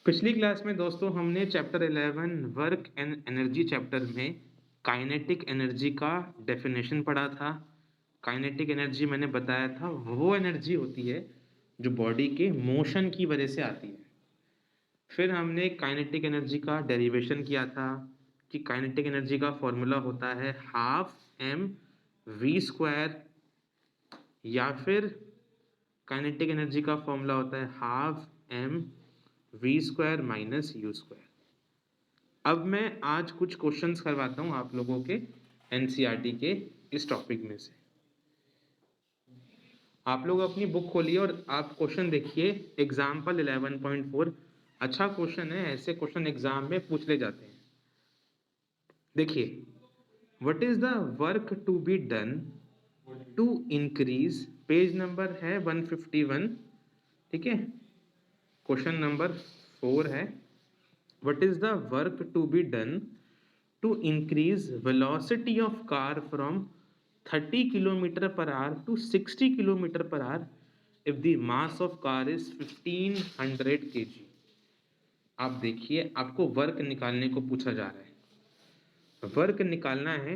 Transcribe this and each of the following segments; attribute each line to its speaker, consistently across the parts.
Speaker 1: पिछली क्लास में दोस्तों हमने chapter 11 work and energy chapter में काइनेटिक एनर्जी का डेफिनेशन पढ़ा था। काइनेटिक एनर्जी मैंने बताया था वो एनर्जी होती है जो बॉडी के मोशन की वजह से आती है। फिर हमने काइनेटिक एनर्जी का डेरिवेशन किया था कि काइनेटिक एनर्जी का फॉर्मूला होता है हाफ एम वी स्क्वायर, या फिर काइनेटिक एनर्जी का फॉर्मूला होता है half M V square minus U square. अब मैं आज कुछ क्वेश्चंस करवाता हूं आप लोगों के एनसीईआरटी के इस टॉपिक में से। आप लोग अपनी बुक खोलिए और आप क्वेश्चन देखिए। एग्जाम्पल 11.4 अच्छा क्वेश्चन है, ऐसे क्वेश्चन एग्जाम में पूछ ले जाते हैं। देखिए, what is the work to be done to increase, page number है 151, ठीक है। क्वेश्चन नंबर 4 है, what is the work to be done to increase velocity of car from 30 km per hour to 60 km per hour if the mass of car is 1500 kg। आप देखिए, आपको work निकालने को पूछा जा रहा है। वर्क निकालना है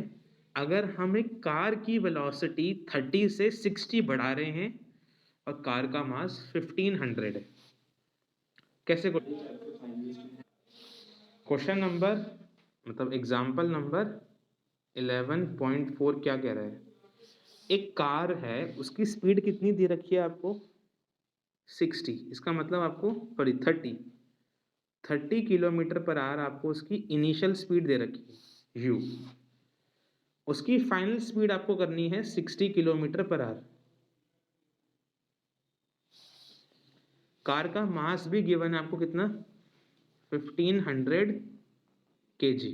Speaker 1: अगर हम एक कार की वेलोसिटी 30 से 60 बढ़ा रहे हैं और कार का मास 1500 है। कैसे? क्वेश्चन नंबर मतलब एग्जाम्पल नंबर 11.4 क्या कह रहा है? एक कार है, उसकी स्पीड कितनी दे रखी है आपको? 60। इसका मतलब आपको 30 किलोमीटर पर आवर आपको उसकी इनिशियल स्पीड दे रखी है u। उसकी फाइनल स्पीड आपको करनी है 60 किलोमीटर पर आवर। कार का मास भी गिवन है आपको, कितना? 1500 kg।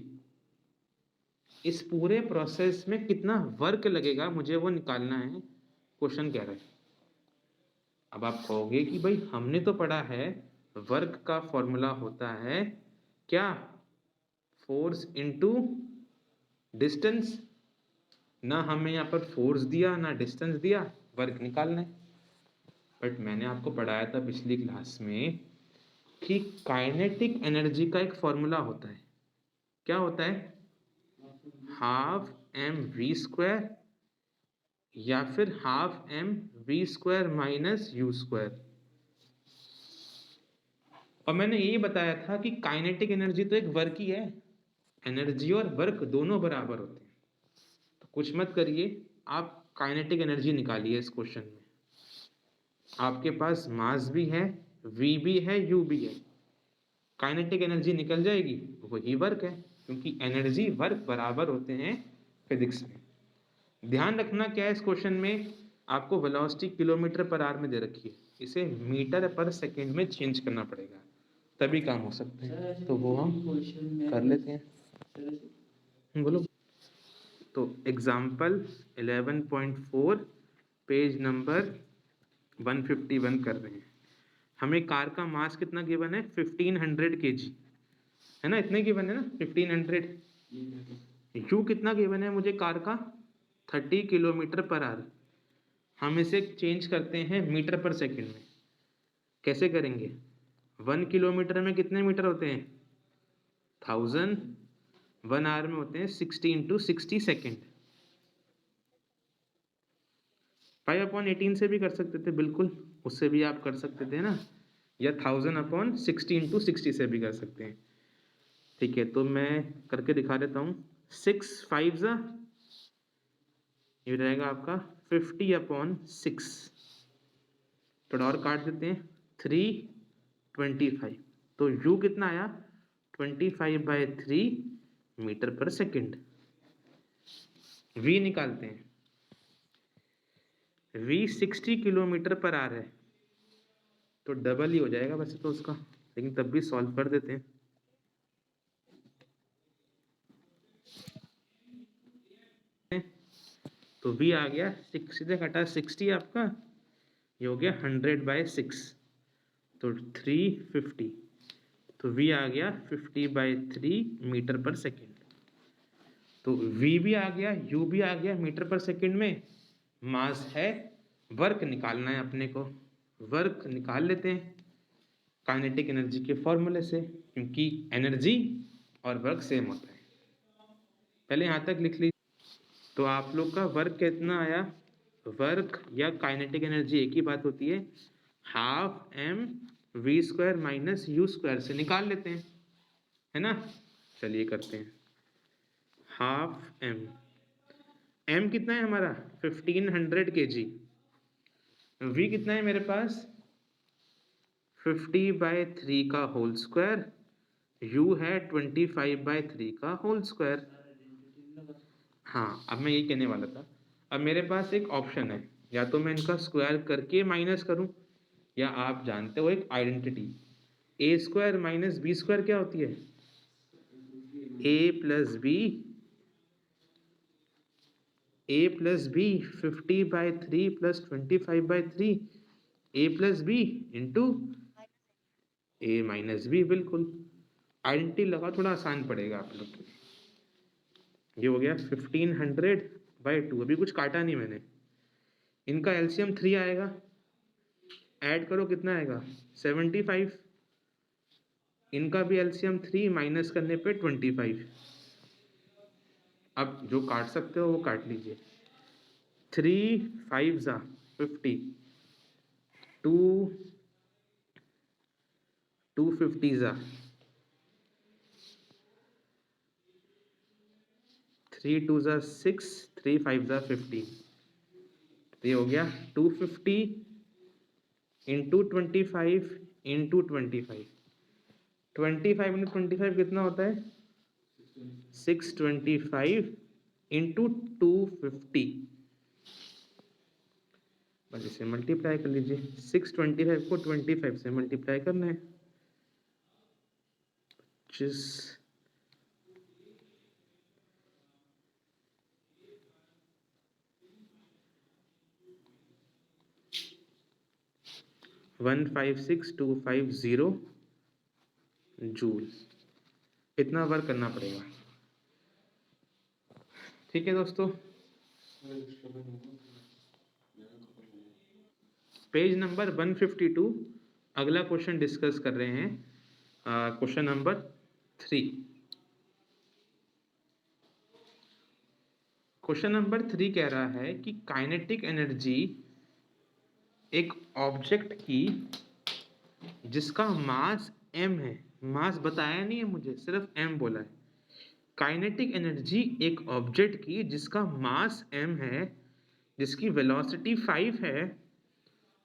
Speaker 1: इस पूरे प्रोसेस में कितना वर्क लगेगा मुझे वो निकालना है, क्वेश्चन कह रहा है। अब आप कहोगे कि भाई हमने तो पढ़ा है वर्क का फॉर्मूला होता है क्या? Force into distance. ना हमें यहाँ पर फोर्स दिया ना डिस्टेंस दिया, वर्क निकालना है। बट मैंने आपको पढ़ाया था पिछली क्लास में कि काइनेटिक एनर्जी का एक फॉर्मूला होता है। क्या होता है? हाफ एम वी स्क्वायर या फिर half M V square minus U square. और मैंने ये बताया था कि काइनेटिक एनर्जी तो एक वर्क ही है, एनर्जी और वर्क दोनों बराबर होते हैं। तो कुछ मत करिए, आप काइनेटिक एनर्जी निकालिए इस क्वेश्चन में। आपके पास मास भी है, वी भी है, यू भी है। काइनेटिक एनर्जी निकल जाएगी, वही वर्क है, क्योंकि एनर्जी वर्क बराबर होते हैं फिजिक्स में। ध्यान रखना क्या है इस क्वेश्चन में, आपको वेलोसिटी किलोमीटर पर आवर में दे रखी है, इसे मीटर पर सेकंड में चेंज करना पड़ेगा, तभी काम हो सकते हैं। तो वो हम कर लेते हैं। बोलो। तो एग्जाम्पल 11.4 पेज नंबर 151 कर रहे हैं। हमें कार का मास कितना गिवन है? 1500 kg है ना, इतने गिवन है ना, 1500। यू कितना गिवन है मुझे कार का? 30 किलोमीटर पर आवर। हम इसे चेंज करते हैं मीटर पर सेकंड में। कैसे करेंगे? 1 किलोमीटर में कितने मीटर होते हैं? 1000। 1 आवर में होते हैं 60 इंटू 60 सेकेंड। 5/18 से भी कर सकते थे, बिल्कुल उससे भी आप कर सकते थे ना, या 1000/60 इंटू 60 से भी कर सकते हैं। ठीक है, तो मैं करके दिखा देता हूँ। 6 5 ये रहेगा आपका 50/6। थोड़ा और काट देते हैं, 325। तो u कितना आया? 25/3 मीटर पर सेकंड। v निकालते हैं, v 60 किलोमीटर पर आवर है, तो डबल ही हो जाएगा वैसे तो उसका, लेकिन तब भी सॉल्व कर देते हैं। तो v आ गया 60 से घटा 60 आपका, ये हो गया 100/6, तो 350। तो v आ गया 50/3 मीटर पर सेकेंड। तो v भी आ गया, u भी आ गया मीटर पर सेकेंड में। मास है, वर्क निकालना है अपने को, वर्क निकाल लेते हैं। काइनेटिक एनर्जी के फॉर्मूले से, क्योंकि एनर्जी और वर्क सेम होता है। पहले यहाँ तक लिख लीजिए। तो आप लोग का वर्क कितना आया, वर्क या काइनेटिक एनर्जी एक ही बात होती है, half M V square minus U square से निकाल लेते हैं, है ना। चलिए करते हैं। हाफ एम कितना है हमारा 1500 kg, वी कितना है मेरे पास 50/3 का होल स्क्वायर, यू है 25/3 का होल स्क्वायर। हाँ, अब मैं यही कहने वाला था। अब मेरे पास एक ऑप्शन है, या तो मैं इनका स्क्वायर करके माइनस करूं, या आप जानते हो एक आइडेंटिटी ए स्क्वायर माइनस बी स्क्वायर क्या होती है, ए प्लस बी 50/3 प्लस 25/3 ए प्लस बी इंटू ए माइनस बी। बिल्कुल आइडेंटिटी लगा, थोड़ा आसान पड़ेगा आप लोग। ये हो गया 1500/2, अभी कुछ काटा नहीं मैंने। इनका एलसीएम 3 आएगा, ऐड करो कितना आएगा 75, इनका भी एलसीएम 3 माइनस करने पे 25। अब जो काट सकते हो वो काट लीजिए। 3 5 ज़ा 50, 2 50 ज़ा 3 2 ज़ा 6, 3 5 ज़ा 50। ये हो गया 250 इंटू 25 इंटू 25। 25 इंटू 25 कितना होता है 625 इंटू 250। बस इसे मल्टीप्लाई कर लीजिए। 625 को 25 से मल्टीप्लाई करना है, जिस 156250 जूल। इतना वर्क करना पड़ेगा। ठीक है दोस्तों, पेज नंबर 152 अगला क्वेश्चन डिस्कस कर रहे हैं। Question number 3। क्वेश्चन नंबर 3 कह रहा है कि काइनेटिक एनर्जी एक ऑब्जेक्ट की जिसका मास m है, मास बताया नहीं है मुझे, सिर्फ m बोला है। काइनेटिक एनर्जी एक ऑब्जेक्ट की जिसका मास m है, जिसकी वेलोसिटी 5 है,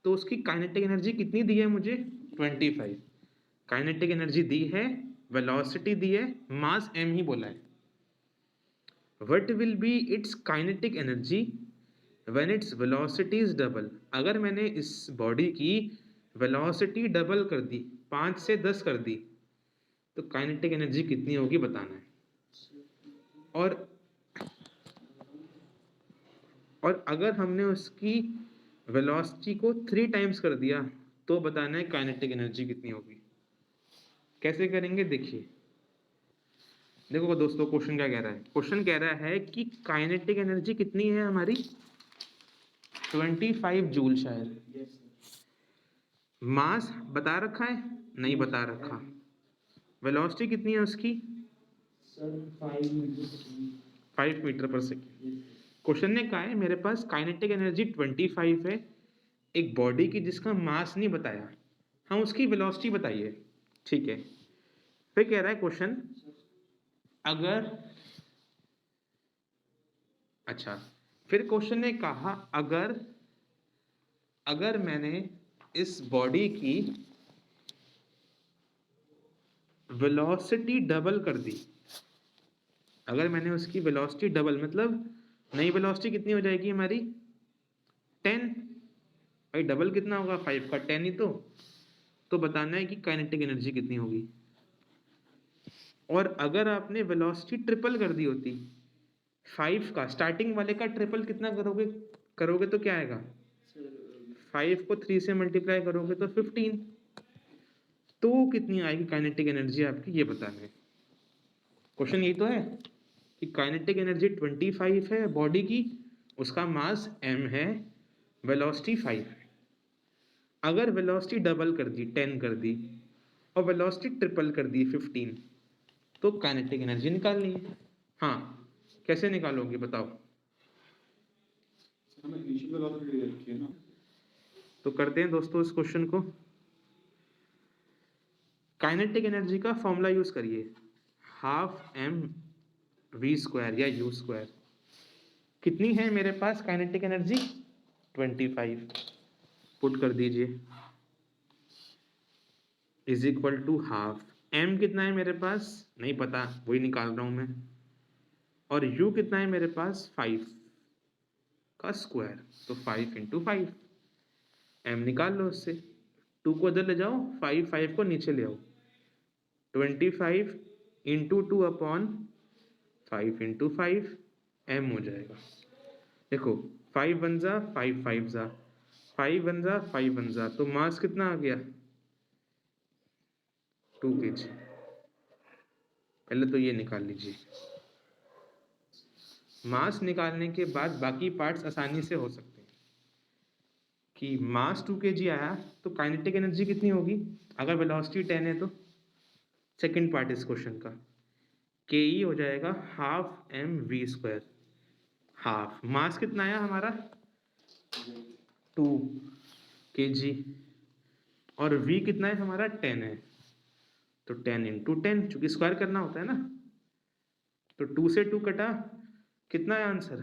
Speaker 1: तो उसकी काइनेटिक एनर्जी कितनी दी है मुझे 25। काइनेटिक एनर्जी दी है, वेलोसिटी दी है, मास m ही बोला है। What will be it's kinetic energy when its velocity is double. अगर मैंने इस बॉडी की वेलोसिटी डबल कर दी, 5 से 10 कर दी, तो काइनेटिक एनर्जी कितनी होगी बताना है। और अगर हमने उसकी वेलोसिटी को 3 टाइम्स कर दिया, तो बताना है काइनेटिक एनर्जी कितनी होगी। कैसे करेंगे देखिए। देखो दोस्तों, क्वेश्चन क्या कह रहा है, क्वेश्चन कह रहा है कि काइनेटिक एनर्जी कितनी है हमारी 25 जूल शायद। मास बता रखा है, नहीं बता रखा। वेलोसिटी कितनी है उसकी 5 मीटर पर सेकेंड। क्वेश्चन ने कहा है मेरे पास काइनेटिक एनर्जी 25 है, एक बॉडी की जिसका मास नहीं बताया, हाँ उसकी वेलोसिटी बताइए। ठीक है, फिर कह रहा है क्वेश्चन, अगर अच्छा, फिर क्वेश्चन ने कहा अगर मैंने इस बॉडी की वेलोसिटी डबल कर दी, अगर मैंने उसकी वेलोसिटी डबल, मतलब नई वेलोसिटी कितनी हो जाएगी हमारी 10। भाई डबल कितना होगा 5 का 10 ही तो बताना है कि काइनेटिक एनर्जी कितनी होगी। और अगर आपने वेलोसिटी ट्रिपल कर दी होती, 5 का स्टार्टिंग वाले का ट्रिपल कितना करोगे तो क्या आएगा 5 को 3 से मल्टीप्लाई करोगे तो 15। तो कितनी आएगी काइनेटिक एनर्जी आपकी, ये बताना है। क्वेश्चन यही तो है कि काइनेटिक एनर्जी 25 है बॉडी की, उसका मास m है, वेलोसिटी 5 है। अगर वेलोसिटी डबल कर दी 10 कर दी, और वेलोसिटी ट्रिपल कर दी 15, तो काइनेटिक एनर्जी निकालनी है। हाँ, कैसे निकालोगे बताओ? तो करते हैं दोस्तों इस क्वेश्चन को। काइनेटिक एनर्जी का फॉर्मूला यूज करिए, हाफ एम वी स्क्वायर या यू स्क्वायर। कितनी है मेरे पास काइनेटिक एनर्जी? 25। पुट कर दीजिए, is equal to half. M कितना है मेरे पास? नहीं पता, वही निकाल रहा हूं मैं। और u कितना है मेरे पास? 5 का स्क्वायर, तो 5 इंटू 5। m निकाल लो उससे, 2 को इधर ले जाओ, 5 को नीचे ले आओ। 25 इंटू 2 अपॉन 5 इंटू 5 m हो जाएगा। देखो 5 वन जा 5, 5 जा 5 वन जा 5 वन जा, तो मास कितना आ गया? 2 kg। पहले तो ये निकाल लीजिए। मास निकालने के बाद बाकी पार्ट्स आसानी से हो सकते हैं। कि मास 2 kg आया तो काइनेटिक एनर्जी कितनी होगी अगर वेलोसिटी 10 है तो? सेकंड पार्ट इस क्वेश्चन का, के ई हो जाएगा half M V square. Half mass कितना आया हमारा? 2 kg, और v कितना है हमारा? 10 है, तो 10 इंटू 10, चूंकि स्क्वायर करना होता है ना, तो 2 से 2 कटा, कितना है आंसर?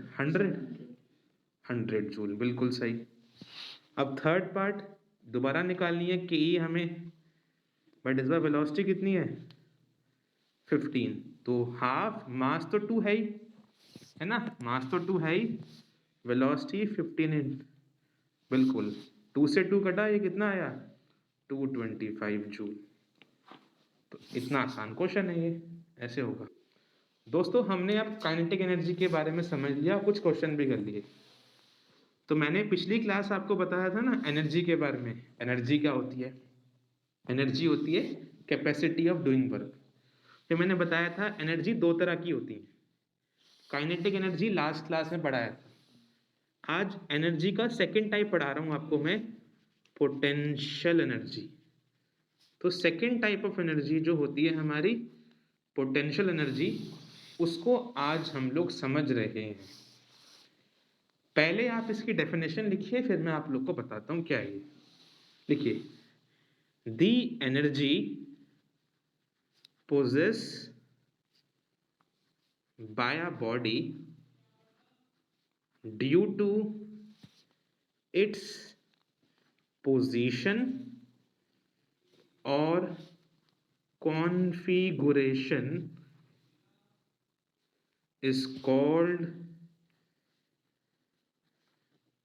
Speaker 1: 100 जूल, बिल्कुल सही। अब थर्ड पार्ट दोबारा निकालनी है के ई हमें, बट इस बार वेलोसिटी कितनी है? 15। तो हाफ, मास तो 2 है ना, मास तो 2 है ही, वेलोसिटी 15 बिल्कुल 2 से 2 कटा, ये कितना आया? 225 जूल। तो इतना आसान क्वेश्चन है ये, ऐसे होगा। दोस्तों हमने अब काइनेटिक एनर्जी के बारे में समझ लिया, कुछ क्वेश्चन भी कर लिए। तो मैंने पिछली क्लास आपको बताया था ना एनर्जी के बारे में। एनर्जी क्या होती है? एनर्जी होती है कैपेसिटी ऑफ डूइंग वर्क। फिर मैंने बताया था एनर्जी दो तरह की होती है। काइनेटिक एनर्जी लास्ट क्लास में पढ़ाया था। आज एनर्जी का सेकंड टाइप पढ़ा रहा हूं आपको मैं, पोटेंशियल एनर्जी। तो सेकंड टाइप ऑफ एनर्जी जो होती है हमारी पोटेंशियल एनर्जी, उसको आज हम लोग समझ रहे हैं। पहले आप इसकी डेफिनेशन लिखिए, फिर मैं आप लोग को बताता हूं क्या है ये। लिखिए, the energy possesses by a body due to its position or configuration is called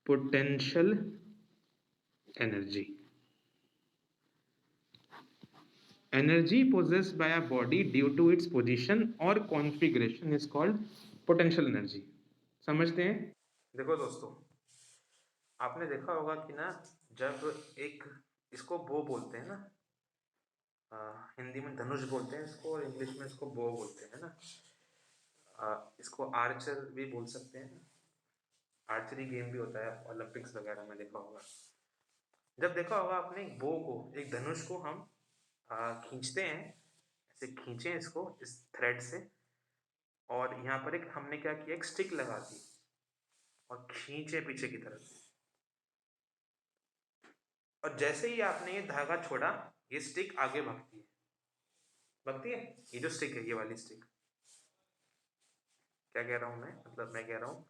Speaker 1: potential energy. Energy possessed by a body due to its position or configuration is called potential energy. समझते हैं? देखो दोस्तों, आपने देखा होगा कि ना, जब एक, इसको बो बोलते हैं ना, हिंदी में धनुष बोलते हैं इसको, और इंग्लिश में इसको बो बोलते हैं ना। इसको आर्चर भी बोल सकते हैं। आर्चरी गेम भी होता है, ओलंपिक्स वगैरह में देखा होगा। जब देखा होगा आपने एक बो को, एक धनुष को हम खींचते हैं, ऐसे खींचे इसको इस थ्रेड से, और यहाँ पर एक हमने क्या किया, एक स्टिक लगा दी और खींचे पीछे की तरफ। और जैसे ही आपने ये धागा छोड़ा, ये स्टिक आगे भागती है। भागती है, ये जो स्टिक है, ये वाली स्टिक। क्या कह रहा हूं मैं, मतलब मैं कह रहा हूं,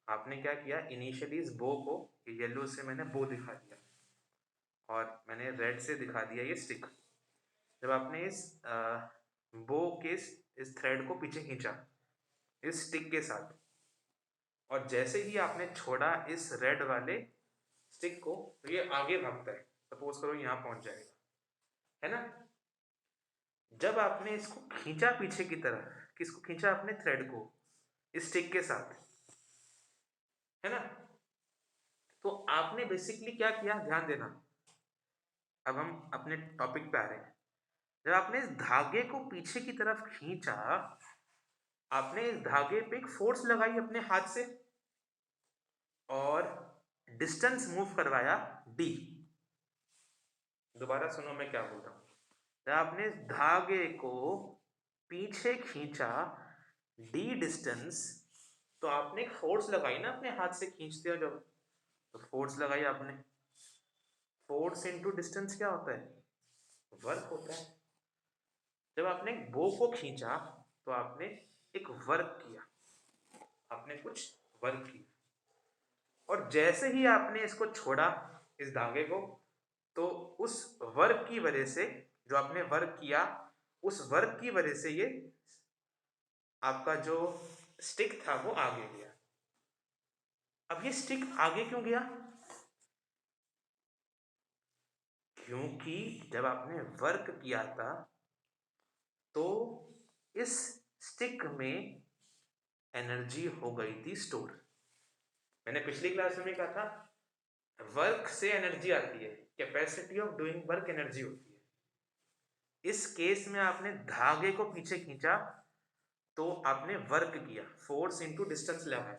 Speaker 1: आपने क्या किया, इनिशियली इस बो को, येलो से मैंने बो दिखा दिया और मैंने रेड से दिखा दिया ये स्टिक। जब आपने इस बो के इस थ्रेड को पीछे खींचा इस स्टिक के साथ, और जैसे ही आपने छोड़ा इस रेड वाले स्टिक को, तो ये आगे भागता है। सपोज करो यहाँ पहुंच जाएगा, है ना। जब आपने इसको खींचा पीछे की तरफ, किसको खींचा? आपने थ्रेड को इस स्टिक के साथ, है ना। तो आपने बेसिकली क्या किया, ध्यान देना। अब हम अपने टॉपिक पे आ रहे हैं। जब आपने इस धागे को पीछे की तरफ खींचा, आपने इस धागे पे एक फोर्स लगाई अपने हाथ से और डिस्टेंस मूव करवाया d। दोबारा सुनो मैं क्या बोल रहा हूं। जब आपने इस धागे को पीछे खींचा डी डिस्टेंस, तो आपने एक फोर्स लगाई ना, अपने हाथ से खींचते हो जब, तो फोर्स लगाई आपने। फोर्स इनटू डिस्टेंस क्या होता है? वर्क होता है। जब आपने बो को खींचा तो आपने एक वर्क किया, आपने कुछ वर्क किया, और जैसे ही आपने इसको छोड़ा, इस धागे को, तो उस वर्क की वजह से, जो आपने वर्क किया, उस वर्क की वजह से ये आपका जो स्टिक था वो आगे गया। अब ये स्टिक आगे क्यों गया? क्योंकि जब आपने वर्क किया था तो इस स्टिक में एनर्जी हो गई थी स्टोर। मैंने पिछली क्लास में कहा था, वर्क से एनर्जी आती है, capacity of doing work energy होती है। इस केस में आपने धागे को पीछे खींचा तो आपने वर्क किया, फोर्स इनटू डिस्टेंस लगाया,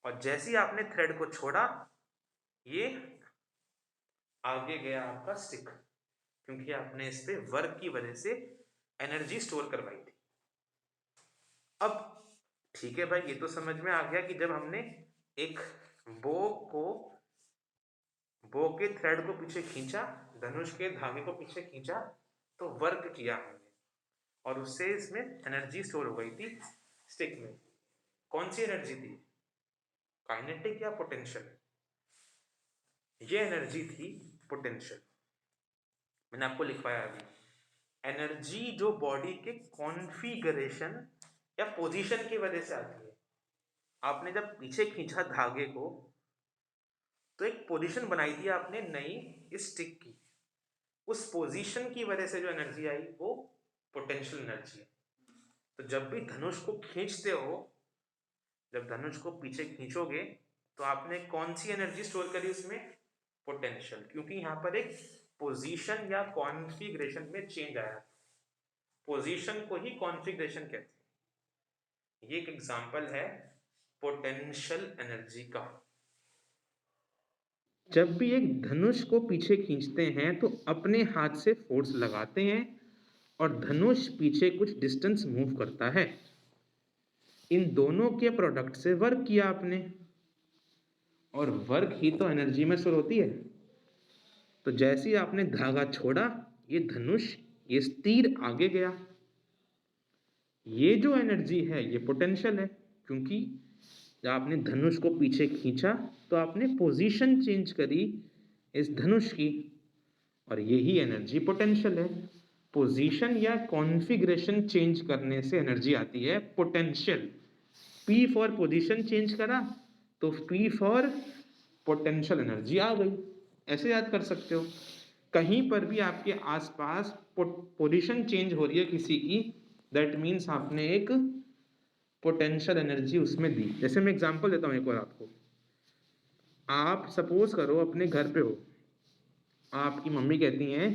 Speaker 1: और जैसे ही आपने थ्रेड को छोड़ा, ये आगे गया आपका स्टिक, क्योंकि आपने इस पे वर्क की वजह से एनर्जी स्टोर करवाई थी। अब ठीक है भाई, ये तो समझ में आ गया कि जब हमने एक बो के थ्रेड को पीछे खींचा, धनुष के धागे को पीछे खींचा, तो वर्क किया हमने, और उससे इसमें एनर्जी स्टोर हो गई थी स्टिक में। कौन सी एनर्जी थी? काइनेटिक या पोटेंशियल? ये एनर्जी थी पोटेंशियल। मैंने आपको लिखवाया अभी, एनर्जी जो बॉडी के कॉन्फ़िगरेशन या पोजीशन की वजह से आती है। आपने जब पीछे खींचा धागे को, तो एक पोजीशन बनाई थी आपने नई इस स्टिक की, उस पोजीशन की वजह से जो एनर्जी आई वो पोटेंशियल एनर्जी है। तो जब भी धनुष को खींचते हो, जब धनुष को पीछे खींचोगे, तो आपने कौन सी एनर्जी स्टोर करी उसमें? पोटेंशियल, क्योंकि यहाँ पर एक पोजीशन या कॉन्फ़िगरेशन में चेंज आया। पोजीशन को ही कॉन्फ़िगरेशन कहते हैं। ये एक एग्जांपल है पोटेंशियल एनर्जी का। जब भी एक धनुष को पीछे खींचते हैं तो अपने हाथ से फोर्स लगाते हैं और धनुष पीछे कुछ डिस्टेंस मूव करता है। इन दोनों के प्रोडक्ट से वर्क किया आपने, और वर्क ही तो एनर्जी में स्टोर होती है। तो जैसे ही आपने धागा छोड़ा, ये धनुष, ये तीर आगे गया। ये जो एनर्जी है ये पोटेंशियल है, क्योंकि जब आपने धनुष को पीछे खींचा तो आपने पोजीशन चेंज करी इस धनुष की, और यही एनर्जी पोटेंशियल है। पोजीशन या कॉन्फ़िगरेशन चेंज करने से एनर्जी आती है potential. P for position change करा तो P फॉर पोटेंशियल एनर्जी आ गई। ऐसे याद कर सकते हो। कहीं पर भी आपके आसपास पोजीशन चेंज हो रही है किसी की, दैट मीन्स आपने एक पोटेंशियल एनर्जी उसमें दी। जैसे मैं एग्जांपल देता हूँ एक और आपको। आप सपोज करो अपने घर पे हो, आपकी मम्मी कहती हैं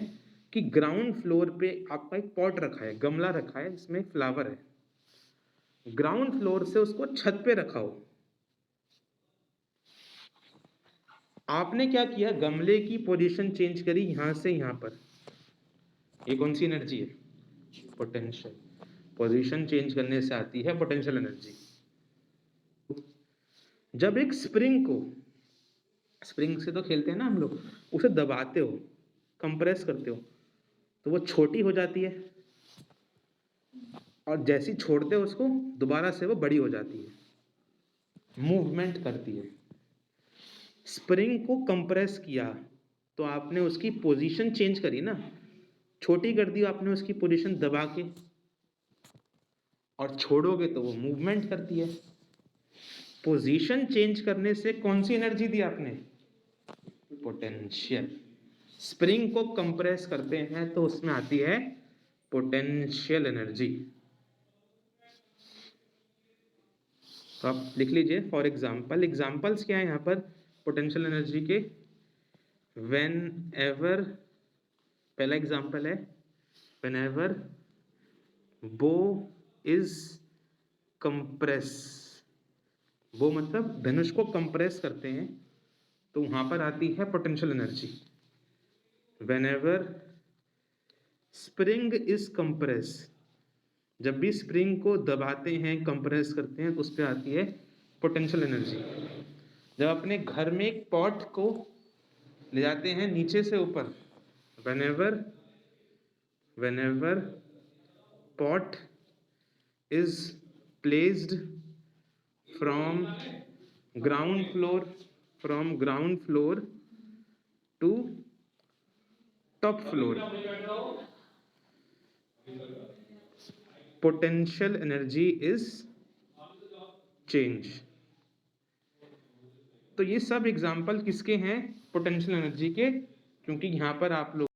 Speaker 1: कि ग्राउंड फ्लोर पे आपका एक पॉट रखा है, गमला रखा है जिसमें फ्लावर है, ग्राउंड फ्लोर से उसको छत पे रखाओ। आपने क्या किया? गमले की पोजीशन चेंज करी यहां से यहां पर। ये कौन सी एनर्जी है? पोटेंशियल। पोजीशन चेंज करने से आती है पोटेंशियल एनर्जी। जब एक स्प्रिंग को, स्प्रिंग से तो खेलते हैं ना हम लोग, उसे दबाते हो, कंप्रेस करते हो, तो वो छोटी हो जाती है, और जैसे ही छोड़ते हो उसको, दोबारा से वो बड़ी हो जाती है, मूवमेंट करती है। स्प्रिंग को कंप्रेस किया तो आपने उसकी पोजीशन चेंज करी ना, छोटी कर दी आपने उसकी पोजीशन दबा के, और छोड़ोगे तो वो मूवमेंट करती है। पोजीशन चेंज करने से कौन सी एनर्जी दी आपने? पोटेंशियल। स्प्रिंग को कंप्रेस करते हैं तो उसमें आती है पोटेंशियल एनर्जी। तो आप लिख लीजिए फॉर एग्जाम्पल। एग्जाम्पल्स क्या है यहाँ पर पोटेंशियल एनर्जी के? वेन एवर, पहला एग्जाम्पल है वेन एवर बो इज कंप्रेस। बो मतलब धनुष को कंप्रेस करते हैं तो वहां पर आती है potential energy. When ever spring is compress, जब भी स्प्रिंग को दबाते हैं, कंप्रेस करते हैं, तो उस पर आती है पोटेंशियल एनर्जी। जब अपने घर में एक पॉट को ले जाते हैं नीचे से ऊपर, whenever pot is placed from ground floor to top floor, potential energy is change। तो ये सब एग्जाम्पल किसके हैं? पोटेंशियल एनर्जी के, क्योंकि यहाँ पर आप लोग